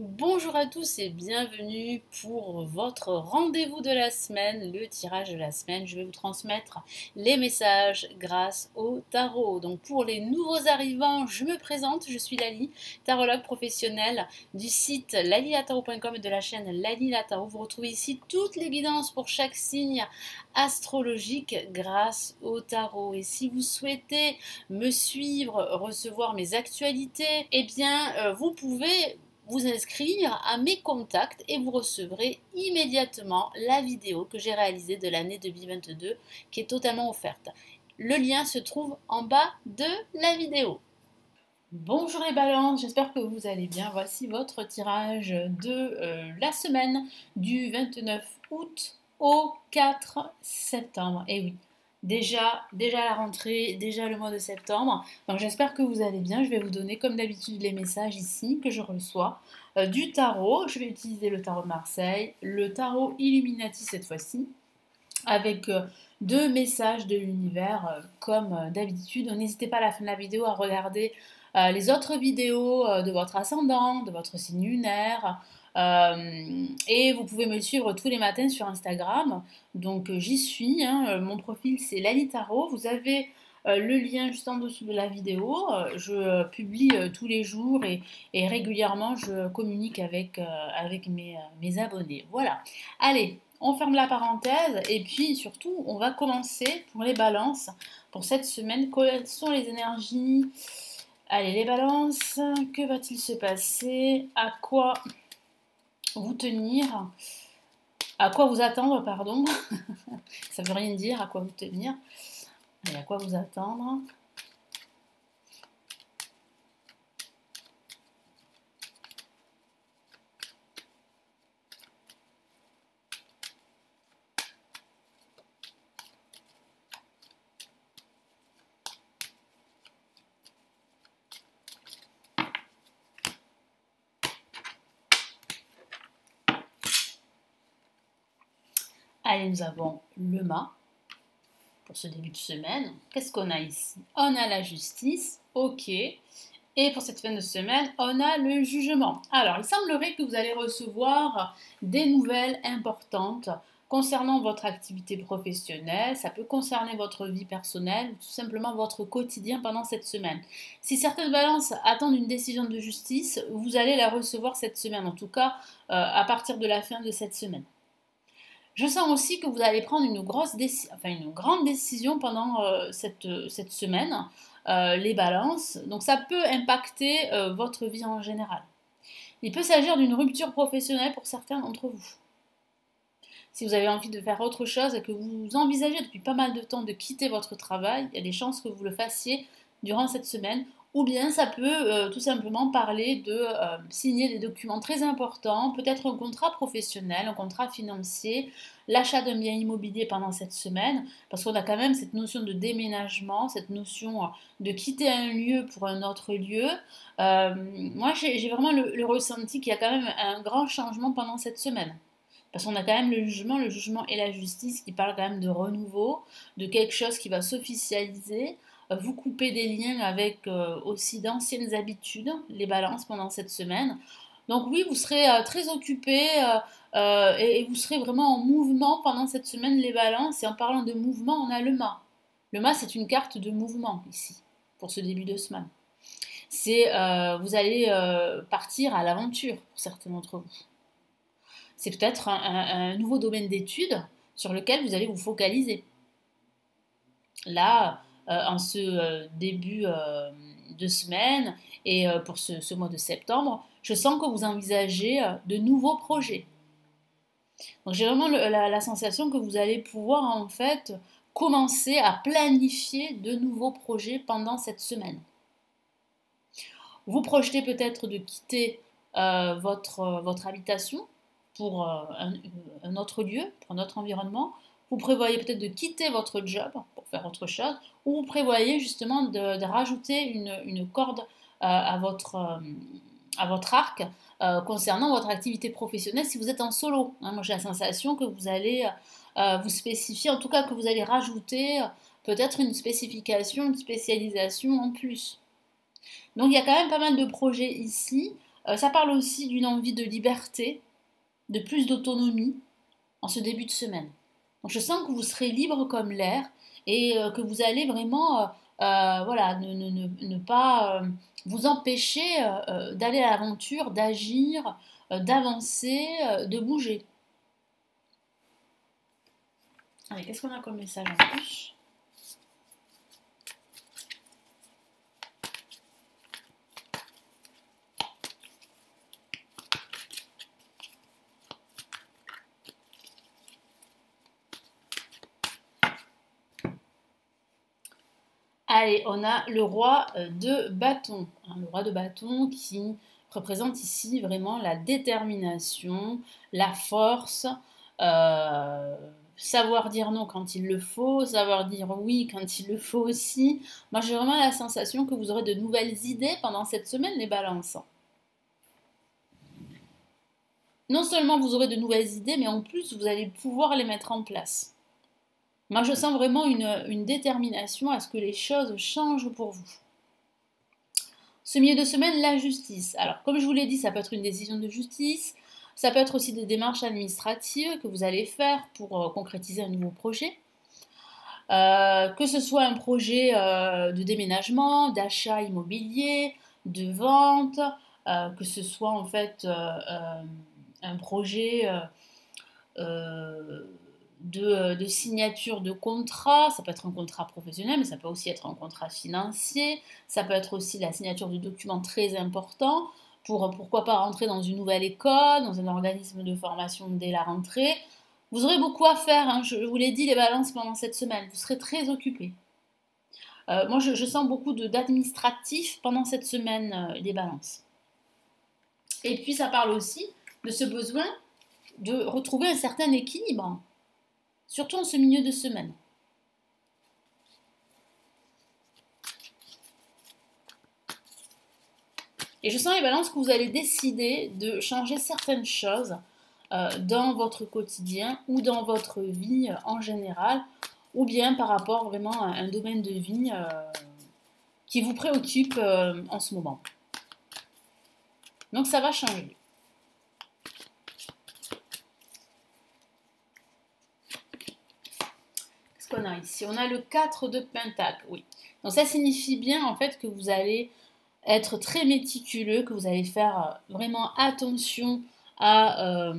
Bonjour à tous et bienvenue pour votre rendez-vous de la semaine, le tirage de la semaine. Je vais vous transmettre les messages grâce au tarot. Donc pour les nouveaux arrivants, je me présente, je suis Lali, tarologue professionnelle du site lalilatarot.com et de la chaîne Lali La Tarot. Vous retrouvez ici toutes les guidances pour chaque signe astrologique grâce au tarot. Et si vous souhaitez me suivre, recevoir mes actualités, eh bien vous pouvez vous inscrire à mes contacts et vous recevrez immédiatement la vidéo que j'ai réalisée de l'année 2022 qui est totalement offerte. Le lien se trouve en bas de la vidéo. Bonjour les balances, j'espère que vous allez bien. Voici votre tirage de la semaine du 29 août au 4 septembre. Et oui, déjà la rentrée, déjà le mois de septembre. Donc j'espère que vous allez bien. Je vais vous donner comme d'habitude les messages ici que je reçois du tarot. Je vais utiliser le tarot de Marseille, le tarot Illuminati cette fois-ci, avec deux messages de l'univers comme d'habitude. N'hésitez pas à la fin de la vidéo à regarder les autres vidéos de votre ascendant, de votre signe lunaire. Et vous pouvez me suivre tous les matins sur Instagram. Donc j'y suis. Mon profil c'est Lali Tarot. Vous avez le lien juste en dessous de la vidéo. Je publie tous les jours et régulièrement je communique avec mes abonnés. Voilà. Allez, on ferme la parenthèse et puis surtout on va commencer pour les balances pour cette semaine. Quelles sont les énergies? Allez les balances, que va-t-il se passer? À quoi vous tenir? À quoi vous attendre, pardon. Ça veut rien dire, à quoi vous tenir. Allez, à quoi vous attendre? Allez, nous avons le mât pour ce début de semaine. Qu'est-ce qu'on a ici? On a la justice, ok. Et pour cette fin de semaine, on a le jugement. Alors, il semblerait que vous allez recevoir des nouvelles importantes concernant votre activité professionnelle. Ça peut concerner votre vie personnelle ou tout simplement votre quotidien pendant cette semaine. Si certaines balances attendent une décision de justice, vous allez la recevoir cette semaine, en tout cas à partir de la fin de cette semaine. Je sens aussi que vous allez prendre une grande décision pendant cette semaine, les balances. Donc ça peut impacter votre vie en général. Il peut s'agir d'une rupture professionnelle pour certains d'entre vous. Si vous avez envie de faire autre chose et que vous envisagez depuis pas mal de temps de quitter votre travail, il y a des chances que vous le fassiez durant cette semaine. Ou bien ça peut tout simplement parler de signer des documents très importants, peut-être un contrat professionnel, un contrat financier, l'achat d'un bien immobilier pendant cette semaine, parce qu'on a quand même cette notion de déménagement, cette notion de quitter un lieu pour un autre lieu. Moi, j'ai vraiment le ressenti qu'il y a quand même un grand changement pendant cette semaine. Parce qu'on a quand même le jugement et la justice qui parlent quand même de renouveau, de quelque chose qui va s'officialiser. Vous coupez des liens avec aussi d'anciennes habitudes, les balances pendant cette semaine. Donc oui, vous serez très occupé et vous serez vraiment en mouvement pendant cette semaine, les balances. Et en parlant de mouvement, on a le mât. Le mât, c'est une carte de mouvement ici, pour ce début de semaine. Vous allez partir à l'aventure pour certains d'entre vous. C'est peut-être un nouveau domaine d'études sur lequel vous allez vous focaliser. Là, en ce début de semaine et pour ce mois de septembre, je sens que vous envisagez de nouveaux projets. Donc j'ai vraiment la sensation que vous allez pouvoir en fait commencer à planifier de nouveaux projets pendant cette semaine. Vous projetez peut-être de quitter votre habitation pour un autre lieu, pour un autre environnement. Vous prévoyez peut-être de quitter votre job pour faire autre chose, ou vous prévoyez justement de rajouter une corde à votre arc concernant votre activité professionnelle si vous êtes en solo. Moi j'ai la sensation que vous allez vous spécifier, en tout cas que vous allez rajouter peut-être une spécification, une spécialisation en plus. Donc il y a quand même pas mal de projets ici Ça parle aussi d'une envie de liberté, de plus d'autonomie en ce début de semaine. Donc je sens que vous serez libre comme l'air et que vous allez vraiment voilà, ne pas vous empêcher d'aller à l'aventure, d'agir, d'avancer, de bouger. Allez, qu'est-ce qu'on a comme message en plus? Allez, on a le roi de bâton. Hein, le roi de bâton qui représente ici vraiment la détermination, la force, euh, savoir dire non quand il le faut, savoir dire oui quand il le faut aussi. Moi, j'ai vraiment la sensation que vous aurez de nouvelles idées pendant cette semaine, les balances. Non seulement vous aurez de nouvelles idées, mais en plus, vous allez pouvoir les mettre en place. Moi, je sens vraiment une détermination à ce que les choses changent pour vous. Ce milieu de semaine, la justice. Alors, comme je vous l'ai dit, ça peut être une décision de justice, ça peut être aussi des démarches administratives que vous allez faire pour concrétiser un nouveau projet. Que ce soit un projet de déménagement, d'achat immobilier, de vente, que ce soit en fait un projet de signature de contrat, ça peut être un contrat professionnel, mais ça peut aussi être un contrat financier, ça peut être aussi la signature de documents très importants pour pourquoi pas rentrer dans une nouvelle école, dans un organisme de formation dès la rentrée. Vous aurez beaucoup à faire, hein, je vous l'ai dit, les balances pendant cette semaine, vous serez très occupés. Moi, je sens beaucoup d'administratifs pendant cette semaine, les balances. Et puis, ça parle aussi de ce besoin de retrouver un certain équilibre, surtout en ce milieu de semaine. Et je sens les balances que vous allez décider de changer certaines choses dans votre quotidien ou dans votre vie en général, ou bien par rapport vraiment à un domaine de vie qui vous préoccupe en ce moment. Donc ça va changer. Qu'est-ce qu'on a ici? On a le 4 de Pentacle, oui. Donc ça signifie bien en fait que vous allez être très méticuleux, que vous allez faire vraiment attention à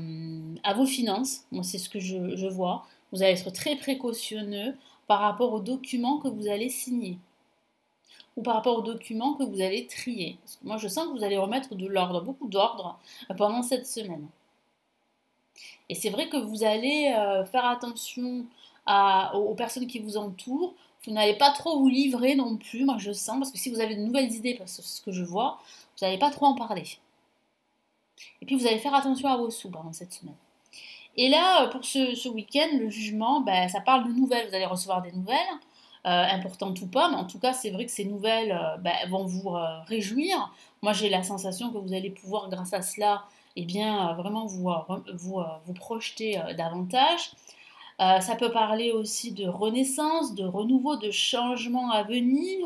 vos finances. Moi, c'est ce que je vois. Vous allez être très précautionneux par rapport aux documents que vous allez signer ou par rapport aux documents que vous allez trier. Parce que moi, je sens que vous allez remettre de l'ordre, beaucoup d'ordre pendant cette semaine. Et c'est vrai que vous allez faire attention aux personnes qui vous entourent. Vous n'allez pas trop vous livrer non plus, moi je sens, parce que si vous avez de nouvelles idées, parce que c'est ce que je vois, vous n'allez pas trop en parler. Et puis vous allez faire attention à vos sous pendant cette semaine. Et là, pour ce week-end, le jugement, ben, ça parle de nouvelles. Vous allez recevoir des nouvelles, importantes ou pas, mais en tout cas, c'est vrai que ces nouvelles ben, vont vous réjouir. Moi, j'ai la sensation que vous allez pouvoir, grâce à cela, eh bien, vraiment vous projeter davantage. Ça peut parler aussi de renaissance, de renouveau, de changement à venir.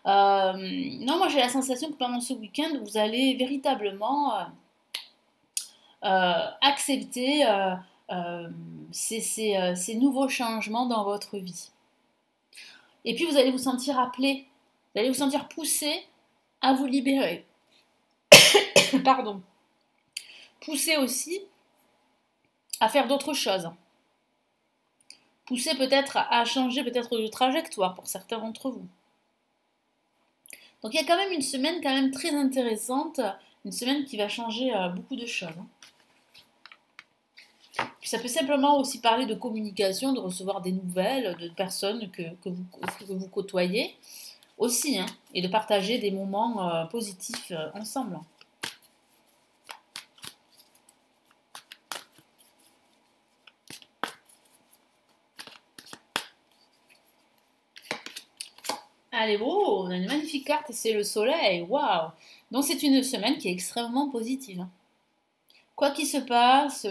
Non, moi j'ai la sensation que pendant ce week-end, vous allez véritablement accepter ces nouveaux changements dans votre vie. Et puis vous allez vous sentir appelé, vous allez vous sentir poussé à vous libérer. Pardon. Poussé aussi à faire d'autres choses. Poussé peut-être à changer peut-être de trajectoire pour certains d'entre vous. Donc il y a quand même une semaine quand même très intéressante, une semaine qui va changer beaucoup de choses. Puis ça peut simplement aussi parler de communication, de recevoir des nouvelles de personnes que vous côtoyez aussi, hein, et de partager des moments positifs ensemble. Allez, oh, on a une magnifique carte et c'est le soleil, waouh! Donc c'est une semaine qui est extrêmement positive. Quoi qu'il se passe,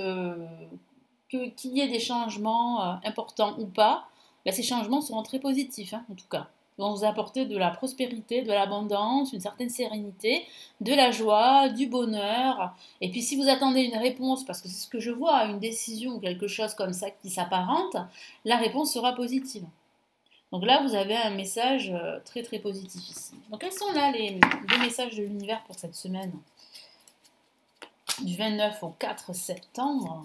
qu'il y ait des changements importants ou pas, ben, ces changements seront très positifs, hein, en tout cas. vont vous apporter de la prospérité, de l'abondance, une certaine sérénité, de la joie, du bonheur. Et puis si vous attendez une réponse, parce que c'est ce que je vois, une décision ou quelque chose comme ça qui s'apparente, la réponse sera positive. Donc là, vous avez un message très très positif ici. Donc quels sont là les messages de l'univers pour cette semaine du 29 au 4 septembre?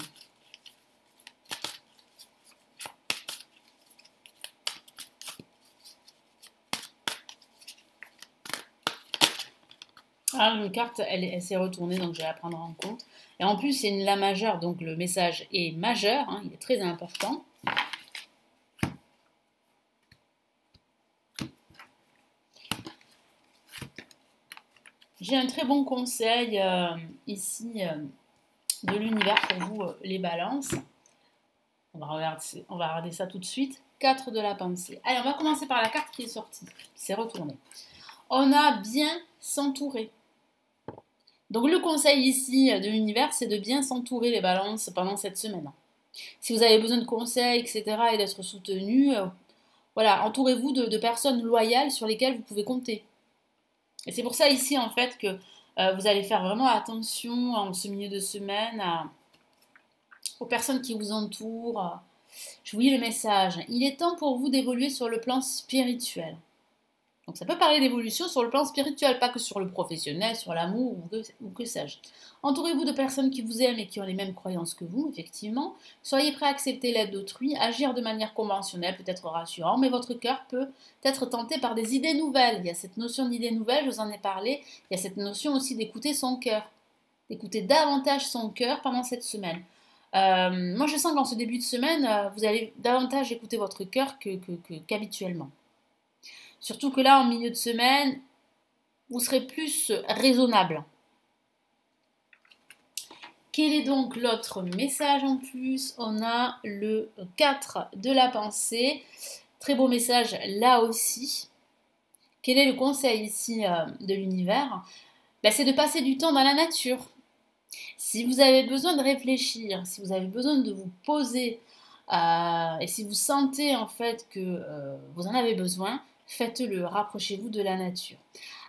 Ah, une carte, elle s'est retournée, donc je vais la prendre en compte. Et en plus, c'est une La majeure, donc le message est majeur, hein, il est très important. J'ai un très bon conseil ici de l'univers pour vous, les balances. On va regarder ça tout de suite. 4 de la pensée. Allez, on va commencer par la carte qui est sortie, qui s'est retournée. On a bien s'entourer. Donc le conseil ici de l'univers, c'est de bien s'entourer les balances pendant cette semaine. Si vous avez besoin de conseils, etc., et d'être soutenu, voilà, entourez-vous de personnes loyales sur lesquelles vous pouvez compter. Et c'est pour ça ici, en fait, que vous allez faire vraiment attention en ce milieu de semaine aux personnes qui vous entourent. Je vous lis le message. Il est temps pour vous d'évoluer sur le plan spirituel. Donc ça peut parler d'évolution sur le plan spirituel, pas que sur le professionnel, sur l'amour ou que sais-je. Entourez-vous de personnes qui vous aiment et qui ont les mêmes croyances que vous, effectivement. Soyez prêts à accepter l'aide d'autrui, agir de manière conventionnelle, peut-être rassurant, mais votre cœur peut être tenté par des idées nouvelles. Il y a cette notion d'idées nouvelles, je vous en ai parlé. Il y a cette notion aussi d'écouter son cœur, d'écouter davantage son cœur pendant cette semaine. Moi, je sens qu'en ce début de semaine, vous allez davantage écouter votre cœur qu'habituellement. Surtout que là, en milieu de semaine, vous serez plus raisonnable. Quel est donc l'autre message en plus? On a le 4 de la pensée. Très beau message là aussi. Quel est le conseil ici de l'univers? C'est de passer du temps dans la nature. Si vous avez besoin de réfléchir, si vous avez besoin de vous poser, et si vous sentez en fait que vous en avez besoin, faites-le, rapprochez-vous de la nature.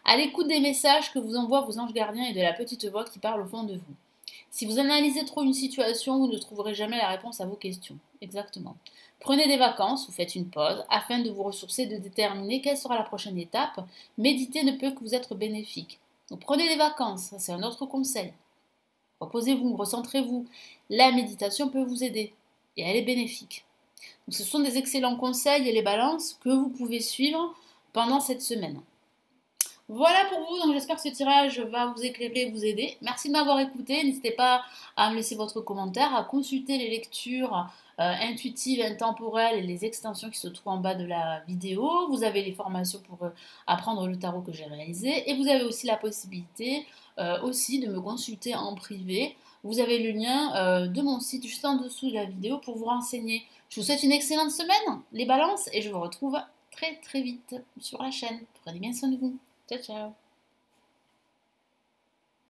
À l'écoute des messages que vous envoient vos anges gardiens et de la petite voix qui parle au fond de vous. Si vous analysez trop une situation, vous ne trouverez jamais la réponse à vos questions. Exactement. Prenez des vacances ou faites une pause afin de vous ressourcer et de déterminer quelle sera la prochaine étape. Méditer ne peut que vous être bénéfique. Donc prenez des vacances, ça c'est un autre conseil. Reposez-vous, recentrez-vous. La méditation peut vous aider et elle est bénéfique. Donc, ce sont des excellents conseils et les balances que vous pouvez suivre pendant cette semaine. Voilà pour vous, donc j'espère que ce tirage va vous éclairer, vous aider. Merci de m'avoir écouté, n'hésitez pas à me laisser votre commentaire, à consulter les lectures intuitives, intemporelles et les extensions qui se trouvent en bas de la vidéo. Vous avez les formations pour apprendre le tarot que j'ai réalisé et vous avez aussi la possibilité aussi de me consulter en privé. Vous avez le lien de mon site juste en dessous de la vidéo pour vous renseigner. Je vous souhaite une excellente semaine, les balances, et je vous retrouve très très vite sur la chaine. Prenez bien soin de vous. Ciao, ciao.